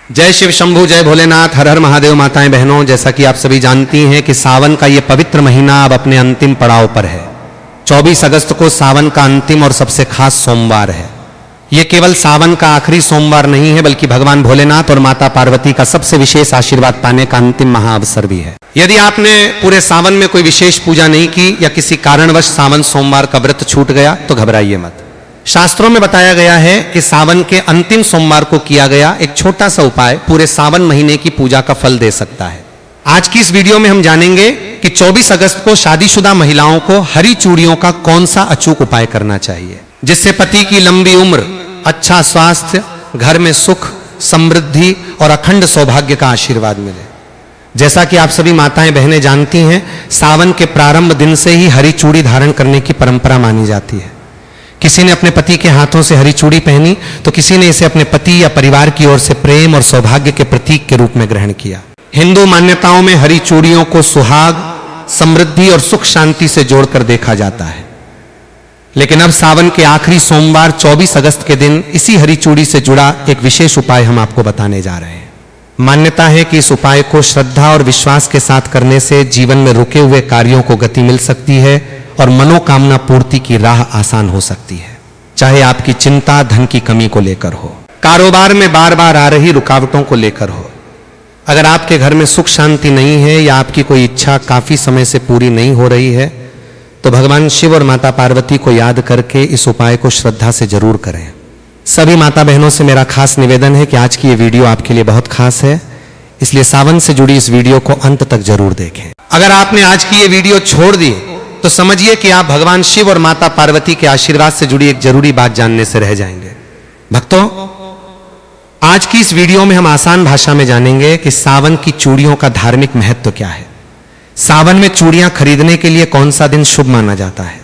जय शिव शंभू, जय भोलेनाथ, हर हर महादेव। माताएं बहनों, जैसा कि आप सभी जानती हैं कि सावन का ये पवित्र महीना अब अपने अंतिम पड़ाव पर है। 24 अगस्त को सावन का अंतिम और सबसे खास सोमवार है। ये केवल सावन का आखिरी सोमवार नहीं है, बल्कि भगवान भोलेनाथ और माता पार्वती का सबसे विशेष आशीर्वाद पाने का अंतिम महाअवसर भी है। यदि आपने पूरे सावन में कोई विशेष पूजा नहीं की या किसी कारणवश सावन सोमवार का व्रत छूट गया तो घबराइए मत। शास्त्रों में बताया गया है कि सावन के अंतिम सोमवार को किया गया एक छोटा सा उपाय पूरे सावन महीने की पूजा का फल दे सकता है। आज की इस वीडियो में हम जानेंगे कि 24 अगस्त को शादीशुदा महिलाओं को हरी चूड़ियों का कौन सा अचूक उपाय करना चाहिए, जिससे पति की लंबी उम्र, अच्छा स्वास्थ्य, घर में सुख, समृद्धि और अखंड सौभाग्य का आशीर्वाद मिले। जैसा कि आप सभी माताएं बहनें जानती हैं, सावन के प्रारंभ दिन से ही हरी चूड़ी धारण करने की परंपरा मानी जाती है। किसी ने अपने पति के हाथों से हरी चूड़ी पहनी तो किसी ने इसे अपने पति या परिवार की ओर से प्रेम और सौभाग्य के प्रतीक के रूप में ग्रहण किया। हिंदू मान्यताओं में हरी चूड़ियों को सुहाग, समृद्धि और सुख शांति से जोड़कर देखा जाता है। लेकिन अब सावन के आखिरी सोमवार 24 अगस्त के दिन इसी हरी चूड़ी से जुड़ा एक विशेष उपाय हम आपको बताने जा रहे हैं। मान्यता है कि इस उपाय को श्रद्धा और विश्वास के साथ करने से जीवन में रुके हुए कार्यों को गति मिल सकती है और मनोकामना पूर्ति की राह आसान हो सकती है। चाहे आपकी चिंता धन की कमी को लेकर हो, कारोबार में बार बार आ रही रुकावटों को लेकर हो, अगर आपके घर में सुख शांति नहीं है या आपकी कोई इच्छा काफी समय से पूरी नहीं हो रही है, तो भगवान शिव और माता पार्वती को याद करके इस उपाय को श्रद्धा से जरूर करें। सभी माता बहनों से मेरा खास निवेदन है कि आज की ये वीडियो आपके लिए बहुत खास है, इसलिए सावन से जुड़ी इस वीडियो को अंत तक जरूर देखें। अगर आपने आज की ये वीडियो छोड़ दी तो समझिए कि आप भगवान शिव और माता पार्वती के आशीर्वाद से जुड़ी एक जरूरी बात जानने से रह जाएंगे। भक्तों, आज की इस वीडियो में हम आसान भाषा में जानेंगे कि सावन की चूड़ियों का धार्मिक महत्व क्या है, सावन में चूड़ियां खरीदने के लिए कौन सा दिन शुभ माना जाता है,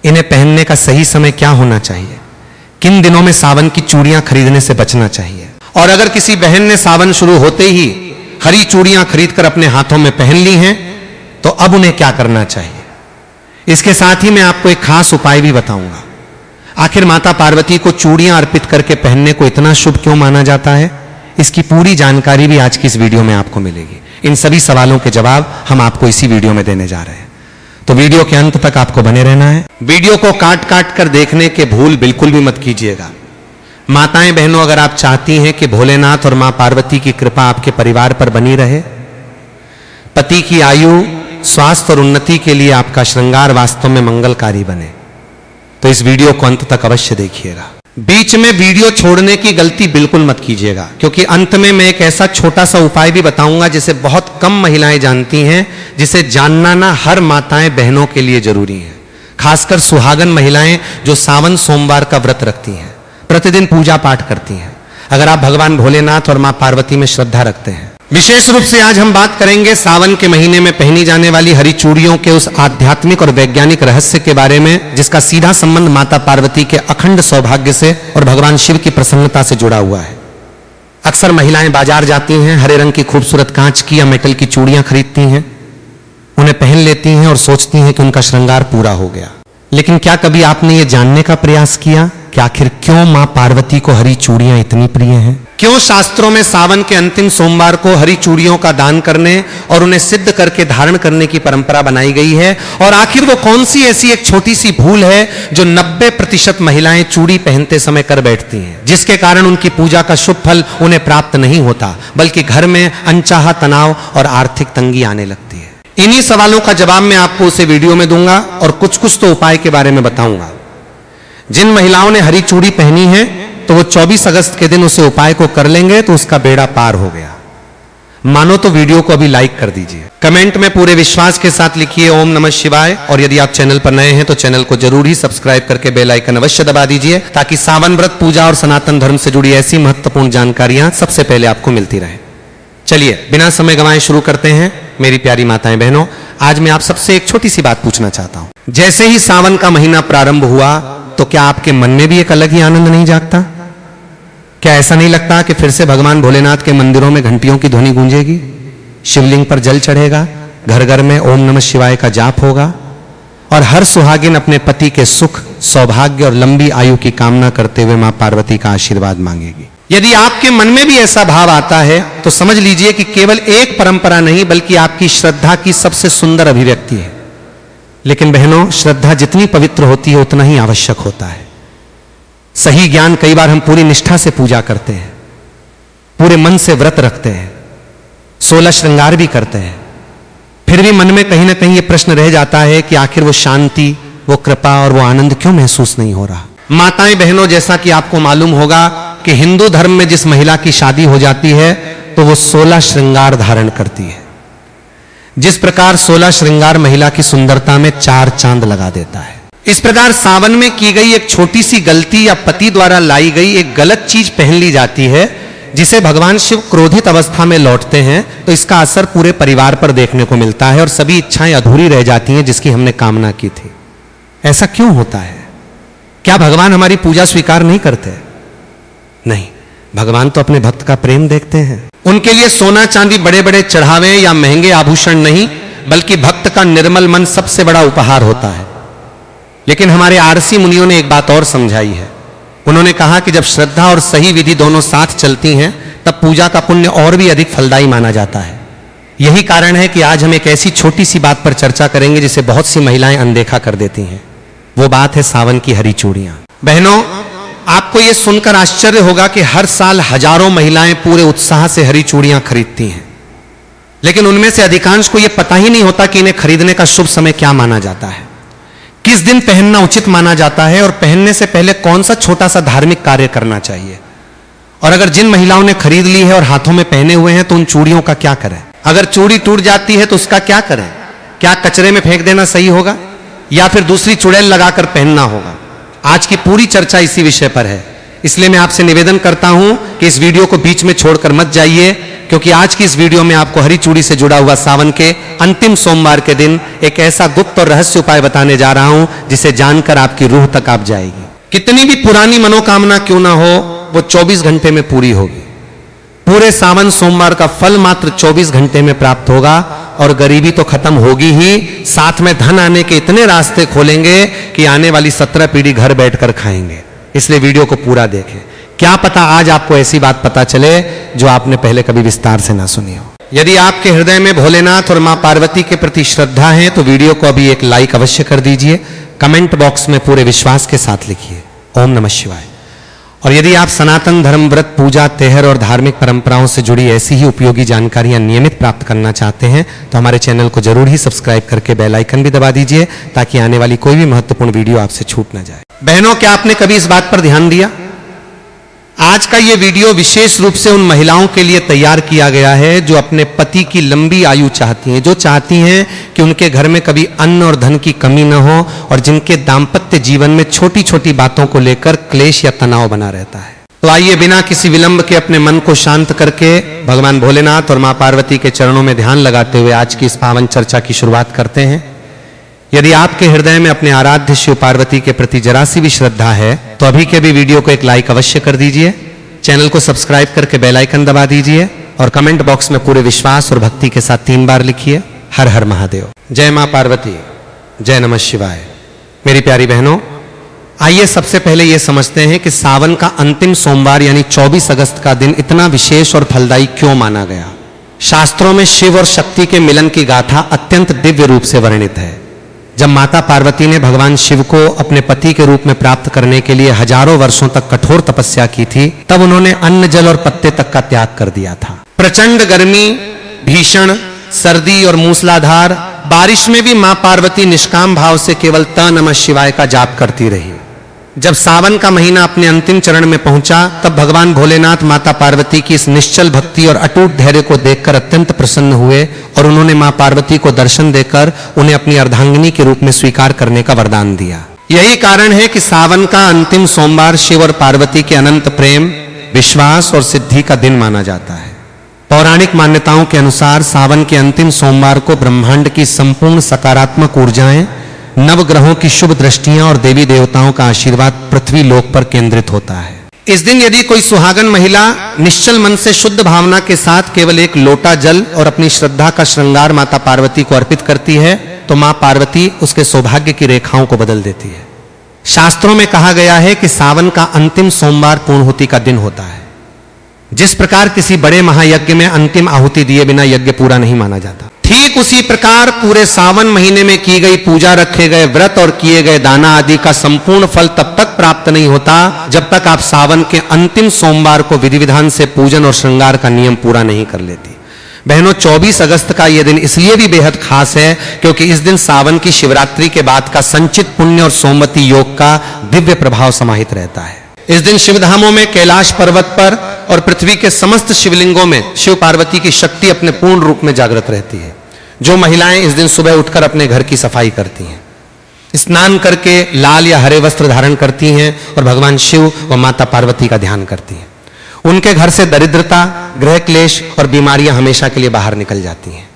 इन्हें पहनने का सही समय क्या होना चाहिए, किन दिनों में सावन की चूड़ियां खरीदने से बचना चाहिए, और अगर किसी बहन ने सावन शुरू होते ही हरी चूड़ियां खरीदकर अपने हाथों में पहन ली हैं तो अब उन्हें क्या करना चाहिए। इसके साथ ही मैं आपको एक खास उपाय भी बताऊंगा। आखिर माता पार्वती को चूड़ियां अर्पित करके पहनने को इतना शुभ क्यों माना जाता है, इसकी पूरी जानकारी भी आज की इस वीडियो में आपको मिलेगी। इन सभी सवालों के जवाब हम आपको इसी वीडियो में देने जा रहे हैं, तो वीडियो के अंत तक आपको बने रहना है। वीडियो को काट काट कर देखने के भूल बिल्कुल भी मत कीजिएगा। माताएं बहनों, अगर आप चाहती हैं कि भोलेनाथ और मां पार्वती की कृपा आपके परिवार पर बनी रहे, पति की आयु, स्वास्थ्य और उन्नति के लिए आपका श्रृंगार वास्तव में मंगलकारी बने, तो इस वीडियो को अंत तक अवश्य देखिएगा। बीच में वीडियो छोड़ने की गलती बिल्कुल मत कीजिएगा, क्योंकि अंत में मैं एक ऐसा छोटा सा उपाय भी बताऊंगा जिसे बहुत कम महिलाएं जानती हैं, जिसे जानना ना हर माताएं बहनों के लिए जरूरी है। खासकर सुहागन महिलाएं जो सावन सोमवार का व्रत रखती हैं, प्रतिदिन पूजा पाठ करती हैं, अगर आप भगवान भोलेनाथ और मां पार्वती में श्रद्धा रखते हैं। विशेष रूप से आज हम बात करेंगे सावन के महीने में पहनी जाने वाली हरी चूड़ियों के उस आध्यात्मिक और वैज्ञानिक रहस्य के बारे में, जिसका सीधा संबंध माता पार्वती के अखंड सौभाग्य से और भगवान शिव की प्रसन्नता से जुड़ा हुआ है। अक्सर महिलाएं बाजार जाती हैं, हरे रंग की खूबसूरत कांच की या मेटल की चूड़ियां खरीदती हैं, उन्हें पहन लेती हैं और सोचती हैं कि उनका श्रृंगार पूरा हो गया। लेकिन क्या कभी आपने ये जानने का प्रयास किया कि आखिर क्यों मां पार्वती को हरी चूड़ियां इतनी प्रिय हैं? क्यों शास्त्रों में सावन के अंतिम सोमवार को हरी चूड़ियों का दान करने और उन्हें सिद्ध करके धारण करने की परंपरा बनाई गई है? और आखिर वो कौन सी ऐसी एक छोटी सी भूल है जो 90% महिलाएं चूड़ी पहनते समय कर बैठती हैं, जिसके कारण उनकी पूजा का शुभ फल उन्हें प्राप्त नहीं होता, बल्कि घर में अनचाहा तनाव और आर्थिक तंगी आने लगती है? इन्हीं सवालों का जवाब मैं आपको उसे वीडियो में दूंगा और कुछ तो उपाय के बारे में बताऊंगा। जिन महिलाओं ने हरी चूड़ी पहनी है तो वो 24 अगस्त के दिन उसे उपाय को कर लेंगे तो उसका बेड़ा पार हो गया। मानो तो वीडियो को अभी लाइक कर दीजिए, कमेंट में पूरे विश्वास के साथ लिखिए ओम नमः शिवाय, और यदि आप चैनल पर नए हैं तो चैनल को जरूर ही सब्सक्राइब करके बेल आइकन अवश्य दबा दीजिए, ताकि सावन व्रत, पूजा और सनातन धर्म से जुड़ी ऐसी महत्वपूर्ण जानकारियां सबसे पहले आपको मिलती रहे। चलिए बिना समय गंवाए शुरू करते हैं। मेरी प्यारी माताएं बहनों, आज मैं आप सबसे एक छोटी सी बात पूछना चाहता हूं। जैसे ही सावन का महीना प्रारंभ हुआ तो क्या आपके मन में भी एक अलग ही आनंद नहीं जागता? क्या ऐसा नहीं लगता कि फिर से भगवान भोलेनाथ के मंदिरों में घंटियों की ध्वनि गूंजेगी, शिवलिंग पर जल चढ़ेगा, घर घर में ओम नमः शिवाय का जाप होगा और हर सुहागिन अपने पति के सुख, सौभाग्य और लंबी आयु की कामना करते हुए मां पार्वती का आशीर्वाद मांगेगी? यदि आपके मन में भी ऐसा भाव आता है तो समझ लीजिए कि केवल एक परंपरा नहीं बल्कि आपकी श्रद्धा की सबसे सुंदर अभिव्यक्ति है। लेकिन बहनों, श्रद्धा जितनी पवित्र होती है उतना ही आवश्यक होता है। सही ज्ञान, कई बार हम पूरी निष्ठा से पूजा करते हैं, पूरे मन से व्रत रखते हैं, 16 श्रृंगार भी करते हैं, फिर भी मन में कहीं ना कहीं ये प्रश्न रह जाता है कि आखिर वो शांति, वो कृपा और वो आनंद क्यों महसूस नहीं हो रहा। माताएं बहनों, जैसा कि आपको मालूम होगा कि हिंदू धर्म में जिस महिला की शादी हो जाती है तो वो 16 श्रृंगार धारण करती है। जिस प्रकार 16 श्रृंगार महिला की सुंदरता में 4 चांद लगा देता है, इस प्रकार सावन में की गई एक छोटी सी गलती या पति द्वारा लाई गई एक गलत चीज पहन ली जाती है, जिसे भगवान शिव क्रोधित अवस्था में लौटते हैं तो इसका असर पूरे परिवार पर देखने को मिलता है और सभी इच्छाएं अधूरी रह जाती हैं जिसकी हमने कामना की थी। ऐसा क्यों होता है? क्या भगवान हमारी पूजा स्वीकार नहीं करते? नहीं, भगवान तो अपने भक्त का प्रेम देखते हैं। उनके लिए सोना चांदी, बड़े बड़े चढ़ावे या महंगे आभूषण नहीं, बल्कि भक्त का निर्मल मन सबसे बड़ा उपहार होता है। लेकिन हमारे आरसी मुनियों ने एक बात और समझाई है। उन्होंने कहा कि जब श्रद्धा और सही विधि दोनों साथ चलती हैं तब पूजा का पुण्य और भी अधिक फलदायी माना जाता है। यही कारण है कि आज हम एक ऐसी छोटी सी बात पर चर्चा करेंगे जिसे बहुत सी महिलाएं अनदेखा कर देती हैं। वो बात है सावन की हरी चूड़ियां। बहनों, आपको यह सुनकर आश्चर्य होगा कि हर साल हजारों महिलाएं पूरे उत्साह से हरी चूड़ियां खरीदती हैं, लेकिन उनमें से अधिकांश को यह पता ही नहीं होता कि इन्हें खरीदने का शुभ समय क्या माना जाता है, किस दिन पहनना उचित माना जाता है और पहनने से पहले कौन सा छोटा सा धार्मिक कार्य करना चाहिए। और अगर जिन महिलाओं ने खरीद ली है और हाथों में पहने हुए हैं तो उन चूड़ियों का क्या करें? अगर चूड़ी टूट जाती है तो उसका क्या करें? क्या कचरे में फेंक देना सही होगा या फिर दूसरी चुड़ैल लगाकर पहनना होगा? आज की पूरी चर्चा इसी विषय पर है। इसलिए मैं आपसे निवेदन करता हूं कि इस वीडियो को बीच में छोड़कर मत जाइए, क्योंकि आज की इस वीडियो में आपको हरी चूड़ी से जुड़ा हुआ सावन के अंतिम सोमवार के दिन एक ऐसा गुप्त और रहस्य उपाय बताने जा रहा हूं जिसे जानकर आपकी रूह तक आप जाएगी। कितनी भी पुरानी मनोकामना क्यों ना हो, वो 24 घंटे में पूरी होगी। पूरे सावन सोमवार का फल मात्र 24 घंटे में प्राप्त होगा और गरीबी तो खत्म होगी ही, साथ में धन आने के इतने रास्ते खोलेंगे कि आने वाली 17 पीढ़ी घर बैठकर खाएंगे। इसलिए वीडियो को पूरा देखें। क्या पता आज आपको ऐसी बात पता चले जो आपने पहले कभी विस्तार से ना सुनी हो। यदि आपके हृदय में भोलेनाथ और मां पार्वती के प्रति श्रद्धा है तो वीडियो को अभी एक लाइक अवश्य कर दीजिए। कमेंट बॉक्स में पूरे विश्वास के साथ लिखिए ओम नमः शिवाय। और यदि आप सनातन धर्म, व्रत, पूजा, तेहर और धार्मिक परंपराओं से जुड़ी ऐसी ही उपयोगी जानकारियां नियमित प्राप्त करना चाहते हैं तो हमारे चैनल को जरूर ही सब्सक्राइब करके बेल आइकन भी दबा दीजिए ताकि आने वाली कोई भी महत्वपूर्ण वीडियो आपसे छूट ना जाए। बहनों, क्या आपने कभी इस बात पर ध्यान दिया? आज का ये वीडियो विशेष रूप से उन महिलाओं के लिए तैयार किया गया है जो अपने पति की लंबी आयु चाहती हैं, जो चाहती हैं कि उनके घर में कभी अन्न और धन की कमी न हो और जिनके दाम्पत्य जीवन में छोटी छोटी बातों को लेकर क्लेश या तनाव बना रहता है। तो आइए बिना किसी विलंब के अपने मन को शांत करके भगवान भोलेनाथ और मां पार्वती के चरणों में ध्यान लगाते हुए आज की इस पावन चर्चा की शुरुआत करते हैं। यदि आपके हृदय में अपने आराध्य शिव पार्वती के प्रति जरा सी भी श्रद्धा है तो अभी के भी वीडियो को एक लाइक अवश्य कर दीजिए, चैनल को सब्सक्राइब करके बेल आइकन दबा दीजिए और कमेंट बॉक्स में पूरे विश्वास और भक्ति के साथ 3 बार लिखिए हर हर महादेव। जय मां पार्वती, जय नमः शिवाय। मेरी प्यारी बहनों, आइए सबसे पहले यह समझते हैं कि सावन का अंतिम सोमवार यानी 24 अगस्त का दिन इतना विशेष और फलदायी क्यों माना गया। शास्त्रों में शिव और शक्ति के मिलन की गाथा अत्यंत दिव्य रूप से वर्णित है। जब माता पार्वती ने भगवान शिव को अपने पति के रूप में प्राप्त करने के लिए हजारों वर्षों तक कठोर तपस्या की थी, तब उन्होंने अन्न, जल और पत्ते तक का त्याग कर दिया था। प्रचंड गर्मी, भीषण सर्दी और मूसलाधार बारिश में भी मां पार्वती निष्काम भाव से केवल त नमः शिवाय का जाप करती रही। जब सावन का महीना अपने अंतिम चरण में पहुंचा तब भगवान भोलेनाथ माता पार्वती की इस निश्चल भक्ति और अटूट धैर्य को देखकर अत्यंत प्रसन्न हुए और उन्होंने मां पार्वती को दर्शन देकर उन्हें अपनी अर्धांगिनी के रूप में स्वीकार करने का वरदान दिया। यही कारण है कि सावन का अंतिम सोमवार शिव और पार्वती के अनंत प्रेम, विश्वास और सिद्धि का दिन माना जाता है। पौराणिक मान्यताओं के अनुसार सावन के अंतिम सोमवार को ब्रह्मांड की संपूर्ण सकारात्मक ऊर्जाएं, नवग्रहों की शुभ दृष्टियां और देवी देवताओं का आशीर्वाद पृथ्वी लोक पर केंद्रित होता है। इस दिन यदि कोई सुहागन महिला निश्चल मन से शुद्ध भावना के साथ केवल एक लोटा जल और अपनी श्रद्धा का श्रृंगार माता पार्वती को अर्पित करती है तो मां पार्वती उसके सौभाग्य की रेखाओं को बदल देती है। शास्त्रों में कहा गया है कि सावन का अंतिम सोमवार पूर्णहुति का दिन होता है। जिस प्रकार किसी बड़े महायज्ञ में अंतिम आहुति दिए बिना यज्ञ पूरा नहीं माना जाता, ठीक उसी प्रकार पूरे सावन महीने में की गई पूजा, रखे गए व्रत और किए गए दाना आदि का संपूर्ण फल तब तक प्राप्त नहीं होता जब तक आप सावन के अंतिम सोमवार को विधि विधान से पूजन और श्रृंगार का नियम पूरा नहीं कर लेती। बहनों, 24 अगस्त का यह दिन इसलिए भी बेहद खास है क्योंकि इस दिन सावन की शिवरात्रि के बाद का संचित पुण्य और सोमवती योग का दिव्य प्रभाव समाहित रहता है। इस दिन शिवधामों में, कैलाश पर्वत पर और पृथ्वी के समस्त शिवलिंगों में शिव पार्वती की शक्ति अपने पूर्ण रूप में जागृत रहती है। जो महिलाएं इस दिन सुबह उठकर अपने घर की सफाई करती हैं, स्नान करके लाल या हरे वस्त्र धारण करती हैं और भगवान शिव व माता पार्वती का ध्यान करती हैं, उनके घर से दरिद्रता, गृह क्लेश और बीमारियां हमेशा के लिए बाहर निकल जाती हैं।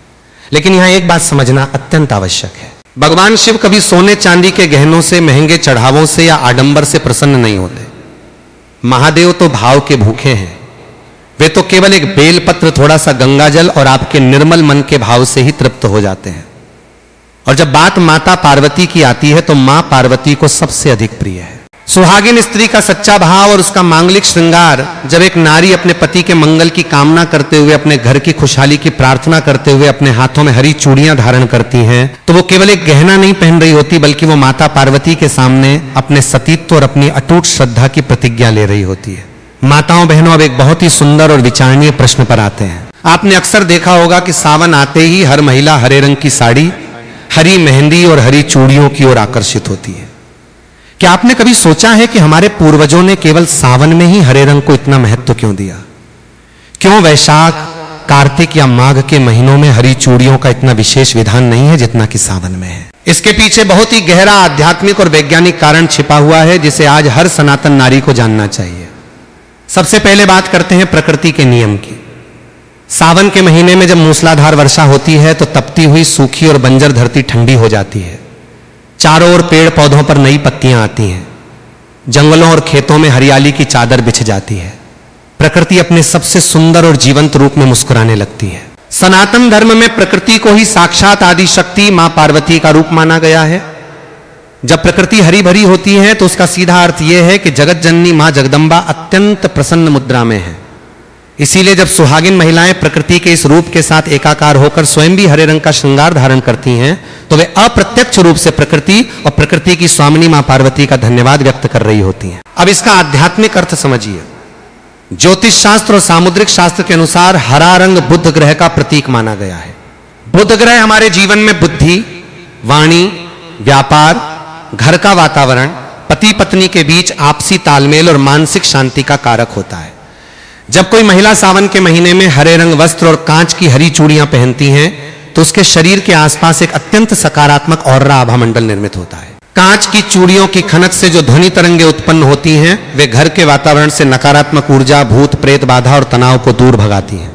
लेकिन यहां एक बात समझना अत्यंत आवश्यक है। भगवान शिव कभी सोने चांदी के गहनों से, महंगे चढ़ावों से या आडंबर से प्रसन्न नहीं होते। महादेव तो भाव के भूखे हैं। वे तो केवल एक बेलपत्र, थोड़ा सा गंगाजल और आपके निर्मल मन के भाव से ही तृप्त हो जाते हैं। और जब बात माता पार्वती की आती है तो मां पार्वती को सबसे अधिक प्रिय है। सुहागिन स्त्री का सच्चा भाव और उसका मांगलिक श्रृंगार, जब एक नारी अपने पति के मंगल की कामना करते हुए, अपने घर की खुशहाली की प्रार्थना करते हुए अपने हाथों में हरी चूड़ियां धारण करती हैं, तो वो केवल एक गहना नहीं पहन रही होती, बल्कि वो माता पार्वती के सामने अपने सतीत्व और अपनी अटूट श्रद्धा की प्रतिज्ञा ले रही होती है। माताओं बहनों, अब एक बहुत ही सुंदर और विचारणीय प्रश्न पर आते हैं। आपने अक्सर देखा होगा कि सावन आते ही हर महिला हरे रंग की साड़ी, हरी मेहंदी और हरी चूड़ियों की ओर आकर्षित होती है। क्या आपने कभी सोचा है कि हमारे पूर्वजों ने केवल सावन में ही हरे रंग को इतना महत्व क्यों दिया? क्यों वैशाख, कार्तिक या माघ के महीनों में हरी चूड़ियों का इतना विशेष विधान नहीं है जितना कि सावन में है? इसके पीछे बहुत ही गहरा आध्यात्मिक और वैज्ञानिक कारण छिपा हुआ है, जिसे आज हर सनातन नारी को जानना चाहिए। सबसे पहले बात करते हैं प्रकृति के नियम की। सावन के महीने में जब मूसलाधार वर्षा होती है तो तपती हुई सूखी और बंजर धरती ठंडी हो जाती है। चारों ओर पेड़ पौधों पर नई पत्तियां आती हैं। जंगलों और खेतों में हरियाली की चादर बिछ जाती है। प्रकृति अपने सबसे सुंदर और जीवंत रूप में मुस्कुराने लगती है। सनातन धर्म में प्रकृति को ही साक्षात आदि शक्ति मां पार्वती का रूप माना गया है। जब प्रकृति हरी भरी होती है तो उसका सीधा अर्थ यह है कि जगत जननी मां जगदंबा अत्यंत प्रसन्न मुद्रा में है। इसीलिए जब सुहागिन महिलाएं प्रकृति के इस रूप के साथ एकाकार होकर स्वयं भी हरे रंग का श्रृंगार धारण करती हैं, तो वे अप्रत्यक्ष रूप से प्रकृति और प्रकृति की स्वामिनी मां पार्वती का धन्यवाद व्यक्त कर रही होती हैं। अब इसका आध्यात्मिक अर्थ समझिए। ज्योतिष शास्त्र और सामुद्रिक शास्त्र के अनुसार हरा रंग बुध ग्रह का प्रतीक माना गया है। बुध ग्रह हमारे जीवन में बुद्धि, वाणी, व्यापार, घर का वातावरण, पति पत्नी के बीच आपसी तालमेल और मानसिक शांति का कारक होता है। जब कोई महिला सावन के महीने में हरे रंग वस्त्र और कांच की हरी चूड़ियां पहनती हैं तो उसके शरीर के आसपास एक अत्यंत सकारात्मक ऑरा आभा मंडल निर्मित होता है। कांच की चूड़ियों की खनक से जो ध्वनि तरंगे उत्पन्न होती हैं वे घर के वातावरण से नकारात्मक ऊर्जा, भूत प्रेत बाधा और तनाव को दूर भगाती हैं।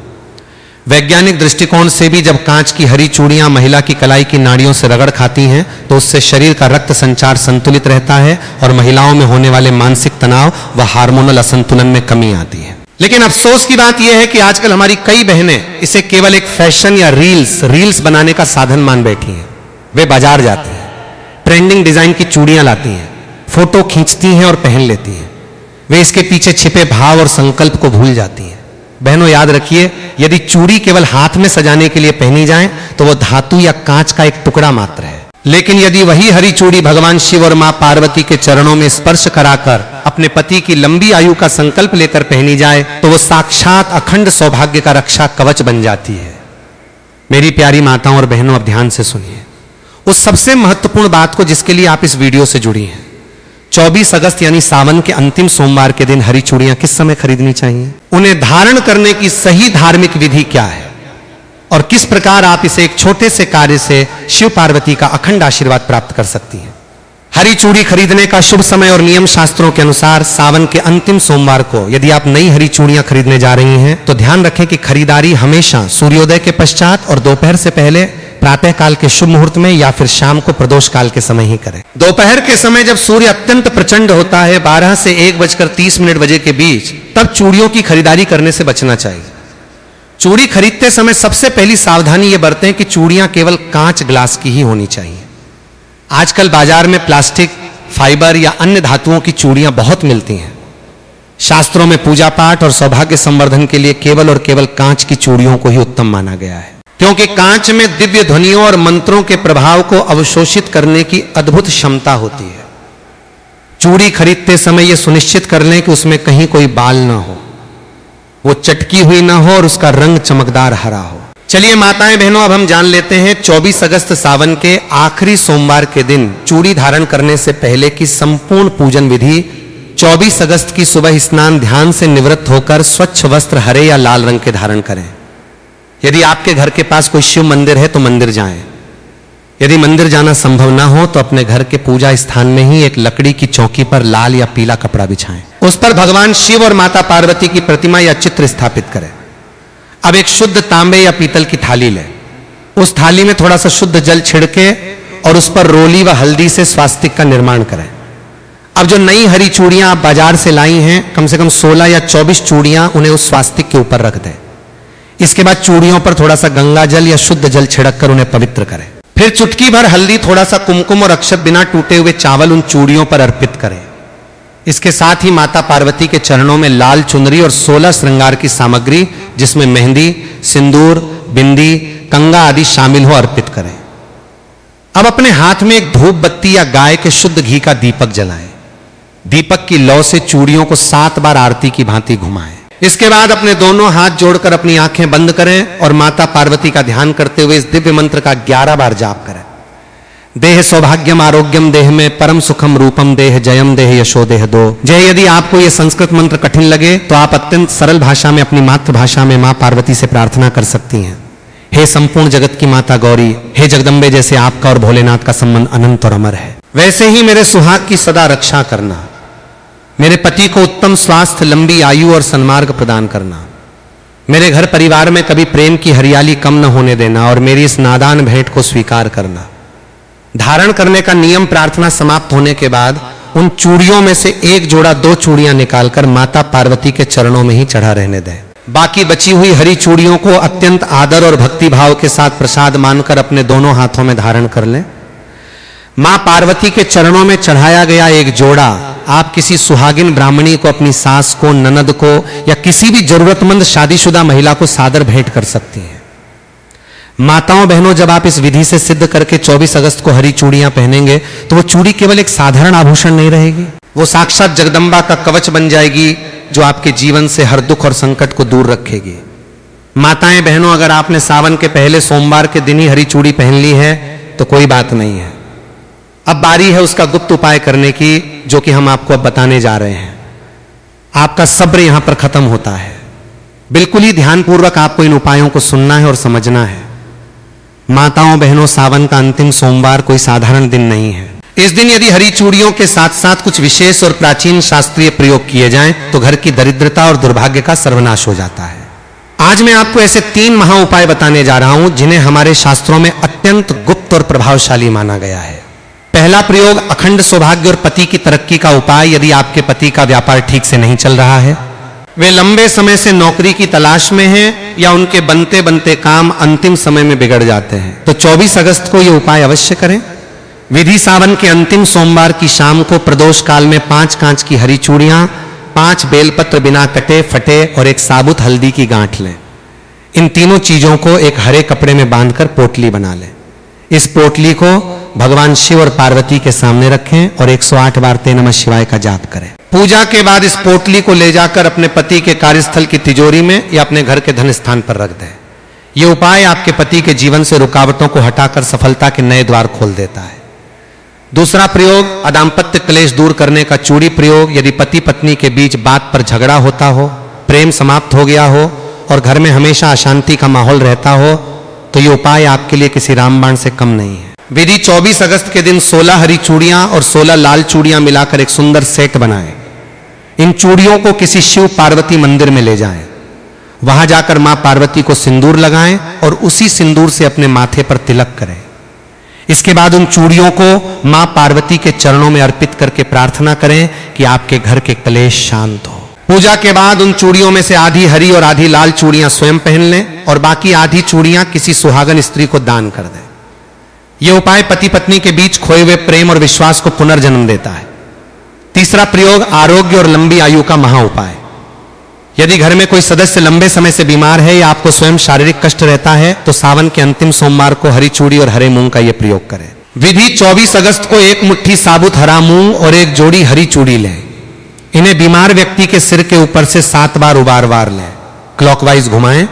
वैज्ञानिक दृष्टिकोण से भी जब कांच की हरी चूड़ियां महिला की कलाई की नाड़ियों से रगड़ खाती हैं तो उससे शरीर का रक्त संचार संतुलित रहता है और महिलाओं में होने वाले मानसिक तनाव व हार्मोनल असंतुलन में कमी आती है। लेकिन अफसोस की बात यह है कि आजकल हमारी कई बहनें इसे केवल एक फैशन या रील्स बनाने का साधन मान बैठी हैं। वे बाजार जाती हैं, ट्रेंडिंग डिजाइन की चूड़ियां लाती हैं, फोटो खींचती हैं और पहन लेती हैं। वे इसके पीछे छिपे भाव और संकल्प को भूल जाती हैं। बहनों, याद रखिए, यदि चूड़ी केवल हाथ में सजाने के लिए पहनी जाए तो वह धातु या कांच का एक टुकड़ा मात्र है। लेकिन यदि वही हरी चूड़ी भगवान शिव और मां पार्वती के चरणों में स्पर्श कराकर अपने पति की लंबी आयु का संकल्प लेकर पहनी जाए तो वो साक्षात अखंड सौभाग्य का रक्षा कवच बन जाती है। मेरी प्यारी माताओं और बहनों, अब ध्यान से सुनिए उस सबसे महत्वपूर्ण बात को जिसके लिए आप इस वीडियो से जुड़ी हैं। 24 अगस्त यानी सावन के अंतिम सोमवार के दिन हरी चूड़ियां किस समय खरीदनी चाहिए? उन्हें धारण करने की सही धार्मिक विधि क्या है और किस प्रकार आप इसे एक छोटे से कार्य से शिव पार्वती का अखंड आशीर्वाद प्राप्त कर सकती हैं। हरी चूड़ी खरीदने का शुभ समय और नियम शास्त्रों के अनुसार सावन के अंतिम सोमवार को यदि आप नई हरी चूड़ियां खरीदने जा रही हैं तो ध्यान रखें कि खरीदारी हमेशा सूर्योदय के पश्चात और दोपहर से पहले प्रातः काल के शुभ मुहूर्त में या फिर शाम को प्रदोष काल के समय ही करें। दोपहर के समय जब सूर्य अत्यंत प्रचंड होता है 12 से 1:30 बजे के बीच, तब चूड़ियों की खरीदारी करने से बचना चाहिए। चूड़ी खरीदते समय सबसे पहली सावधानी यह बरतें कि चूड़ियां केवल कांच ग्लास की ही होनी चाहिए। आजकल बाजार में प्लास्टिक, फाइबर या अन्य धातुओं की चूड़ियां बहुत मिलती हैं। शास्त्रों में पूजा पाठ और सौभाग्य संवर्धन के लिए केवल और केवल कांच की चूड़ियों को ही उत्तम माना गया है, क्योंकि कांच में दिव्य ध्वनियों और मंत्रों के प्रभाव को अवशोषित करने की अद्भुत क्षमता होती है। चूड़ी खरीदते समय यह सुनिश्चित कर लें कि उसमें कहीं कोई बाल ना हो, वो चटकी हुई ना हो और उसका रंग चमकदार हरा हो। चलिए माताएं बहनों, अब हम जान लेते हैं 24 अगस्त सावन के आखिरी सोमवार के दिन चूड़ी धारण करने से पहले की संपूर्ण पूजन विधि। 24 अगस्त की सुबह स्नान ध्यान से निवृत्त होकर स्वच्छ वस्त्र हरे या लाल रंग के धारण करें। यदि आपके घर के पास कोई शिव मंदिर है तो मंदिर जाएं। यदि मंदिर जाना संभव ना हो तो अपने घर के पूजा स्थान में ही एक लकड़ी की चौकी पर लाल या पीला कपड़ा बिछाएं। उस पर भगवान शिव और माता पार्वती की प्रतिमा या चित्र स्थापित करें। अब एक शुद्ध तांबे या पीतल की थाली लें। उस थाली में थोड़ा सा शुद्ध जल छिड़के और उस पर रोली व हल्दी से स्वास्तिक का निर्माण करें। अब जो नई हरी चूड़ियां आप बाजार से लाई हैं, कम से कम 16 या 24 चूड़ियां, उन्हें उस स्वास्तिक के ऊपर रख दें। इसके बाद चूड़ियों पर थोड़ा सा गंगा जल या शुद्ध जल छिड़क कर उन्हें पवित्र करें। फिर चुटकी भर हल्दी, थोड़ा सा कुमकुम और अक्षत बिना टूटे हुए चावल उन चूड़ियों पर अर्पित करें। इसके साथ ही माता पार्वती के चरणों में लाल चुनरी और 16 श्रृंगार की सामग्री, जिसमें मेहंदी, सिंदूर, बिंदी, कंगा आदि शामिल हो, अर्पित करें। अब अपने हाथ में एक धूप बत्ती या गाय के शुद्ध घी का दीपक जलाएं। दीपक की लौ से चूड़ियों को 7 बार आरती की भांति घुमाएं। इसके बाद अपने दोनों हाथ जोड़कर अपनी आंखें बंद करें और माता पार्वती का ध्यान करते हुए इस दिव्य मंत्र का 11 बार जाप करें। देह सौभाग्यम आरोग्यम देह में परम सुखम रूपम देह जयम देह यशो देह दो जय। यदि आपको यह संस्कृत मंत्र कठिन लगे तो आप अत्यंत सरल भाषा में अपनी मातृभाषा में मां पार्वती से प्रार्थना कर सकती हैं। हे संपूर्ण जगत की माता गौरी, हे जगदम्बे, जैसे आपका और भोलेनाथ का संबंध अनंत और अमर है, वैसे ही मेरे सुहाग की सदा रक्षा करना। मेरे पति को उत्तम स्वास्थ्य, लंबी आयु और सन्मार्ग प्रदान करना। मेरे घर परिवार में कभी प्रेम की हरियाली कम न होने देना और मेरी इस नादान भेंट को स्वीकार करना। धारण करने का नियम प्रार्थना समाप्त होने के बाद उन चूड़ियों में से एक जोड़ा 2 चूड़ियां निकालकर माता पार्वती के चरणों में ही चढ़ा रहने दें। बाकी बची हुई हरी चूड़ियों को अत्यंत आदर और भक्ति भाव के साथ प्रसाद मानकर अपने दोनों हाथों में धारण कर लें। मां पार्वती के चरणों में चढ़ाया गया एक जोड़ा आप किसी सुहागिन ब्राह्मणी को, अपनी सास को, ननद को या किसी भी जरूरतमंद शादीशुदा महिला को सादर भेंट कर सकती हैं। माताओं बहनों, जब आप इस विधि से सिद्ध करके 24 अगस्त को हरी चूड़ियां पहनेंगे तो वो चूड़ी केवल एक साधारण आभूषण नहीं रहेगी, वो साक्षात जगदम्बा का कवच बन जाएगी जो आपके जीवन से हर दुख और संकट को दूर रखेगी। माताएं बहनों, अगर आपने सावन के पहले सोमवार के दिन ही हरी चूड़ी पहन ली है तो कोई बात नहीं है। अब बारी है उसका गुप्त उपाय करने की, जो कि हम आपको अब बताने जा रहे हैं। आपका सब्र यहां पर खत्म होता है। बिल्कुल ही ध्यानपूर्वक आपको इन उपायों को सुनना है और समझना है। माताओं बहनों, सावन का अंतिम सोमवार कोई साधारण दिन नहीं है। इस दिन यदि हरी चूड़ियों के साथ साथ कुछ विशेष और प्राचीन शास्त्रीय प्रयोग किए जाएं तो घर की दरिद्रता और दुर्भाग्य का सर्वनाश हो जाता है। आज मैं आपको ऐसे 3 महा उपाय बताने जा रहा हूं जिन्हें हमारे शास्त्रों में अत्यंत गुप्त और प्रभावशाली माना गया है। पहला प्रयोग अखंड सौभाग्य और पति की तरक्की का उपाय। यदि आपके पति का व्यापार ठीक से नहीं चल रहा है, वे लंबे समय से नौकरी की तलाश में हैं या उनके बनते बनते काम अंतिम समय में बिगड़ जाते हैं, तो 24 अगस्त को यह उपाय अवश्य करें। विधि सावन के अंतिम सोमवार की शाम को प्रदोष काल में 5 कांच की हरी चूड़ियां, 5 बेलपत्र बिना कटे फटे और एक साबुत हल्दी की गांठ लें। इन तीनों चीजों को एक हरे कपड़े में बांधकर पोटली बना लें। इस पोटली को भगवान शिव और पार्वती के सामने रखें और 108 बार ते नमः शिवाय का जाप करें। पूजा के बाद इस पोटली को ले जाकर अपने पति के कार्यस्थल की तिजोरी में या अपने घर के धन स्थान पर रख दें। यह उपाय आपके पति के जीवन से रुकावटों को हटाकर सफलता के नए द्वार खोल देता है। दूसरा प्रयोग अदाम्पत्य क्लेश दूर करने का चूड़ी प्रयोग। यदि पति पत्नी के बीच बात पर झगड़ा होता हो, प्रेम समाप्त हो गया हो और घर में हमेशा अशांति का माहौल रहता हो, तो यह उपाय आपके लिए किसी रामबाण से कम नहीं है। विधि 24 अगस्त के दिन 16 हरी चूड़ियां और 16 लाल चूड़ियां मिलाकर एक सुंदर सेट बनाएं। इन चूड़ियों को किसी शिव पार्वती मंदिर में ले जाएं। वहां जाकर मां पार्वती को सिंदूर लगाएं और उसी सिंदूर से अपने माथे पर तिलक करें। इसके बाद उन चूड़ियों को मां पार्वती के चरणों में अर्पित करके प्रार्थना करें कि आपके घर के क्लेश शांत हो। पूजा के बाद उन चूड़ियों में से आधी हरी और आधी लाल चूड़ियां स्वयं पहन लें और बाकी आधी चूड़ियां किसी सुहागन स्त्री को दान कर दें। यह उपाय पति पत्नी के बीच खोए हुए प्रेम और विश्वास को पुनर्जन्म देता है। तीसरा प्रयोग, आरोग्य और लंबी आयु का महा उपाय। यदि घर में कोई सदस्य लंबे समय से बीमार है या आपको स्वयं शारीरिक कष्ट रहता है तो सावन के अंतिम सोमवार को हरी चूड़ी और हरे मूंग का यह प्रयोग करें। विधि, 24 अगस्त को एक मुट्ठी साबुत हरा मूंग और एक जोड़ी हरी चूड़ी लें। इन्हें बीमार व्यक्ति के सिर के ऊपर से 7 बार उबार लें, क्लॉकवाइज घुमाएं।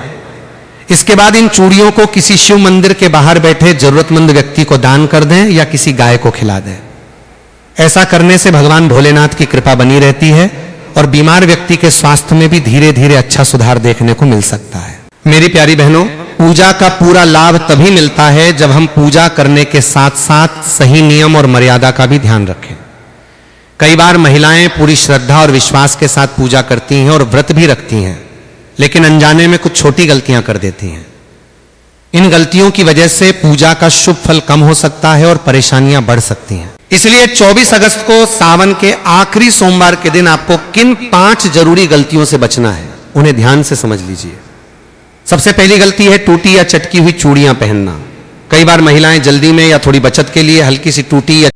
इसके बाद इन चूड़ियों को किसी शिव मंदिर के बाहर बैठे जरूरतमंद व्यक्ति को दान कर दें या किसी गाय को खिला दें। ऐसा करने से भगवान भोलेनाथ की कृपा बनी रहती है और बीमार व्यक्ति के स्वास्थ्य में भी धीरे धीरे अच्छा सुधार देखने को मिल सकता है। मेरी प्यारी बहनों, पूजा का पूरा लाभ तभी मिलता है जब हम पूजा करने के साथ साथ सही नियम और मर्यादा का भी ध्यान रखें। कई बार महिलाएं पूरी श्रद्धा और विश्वास के साथ पूजा करती हैं और व्रत भी रखती हैं, लेकिन अनजाने में कुछ छोटी गलतियां कर देती हैं। इन गलतियों की वजह से पूजा का शुभ फल कम हो सकता है और परेशानियां बढ़ सकती हैं। इसलिए 24 अगस्त को सावन के आखिरी सोमवार के दिन आपको किन 5 जरूरी गलतियों से बचना है, उन्हें ध्यान से समझ लीजिए। सबसे पहली गलती है टूटी या चटकी हुई चूड़ियां पहनना। कई बार महिलाएं जल्दी में या थोड़ी बचत के लिए हल्की सी टूटी या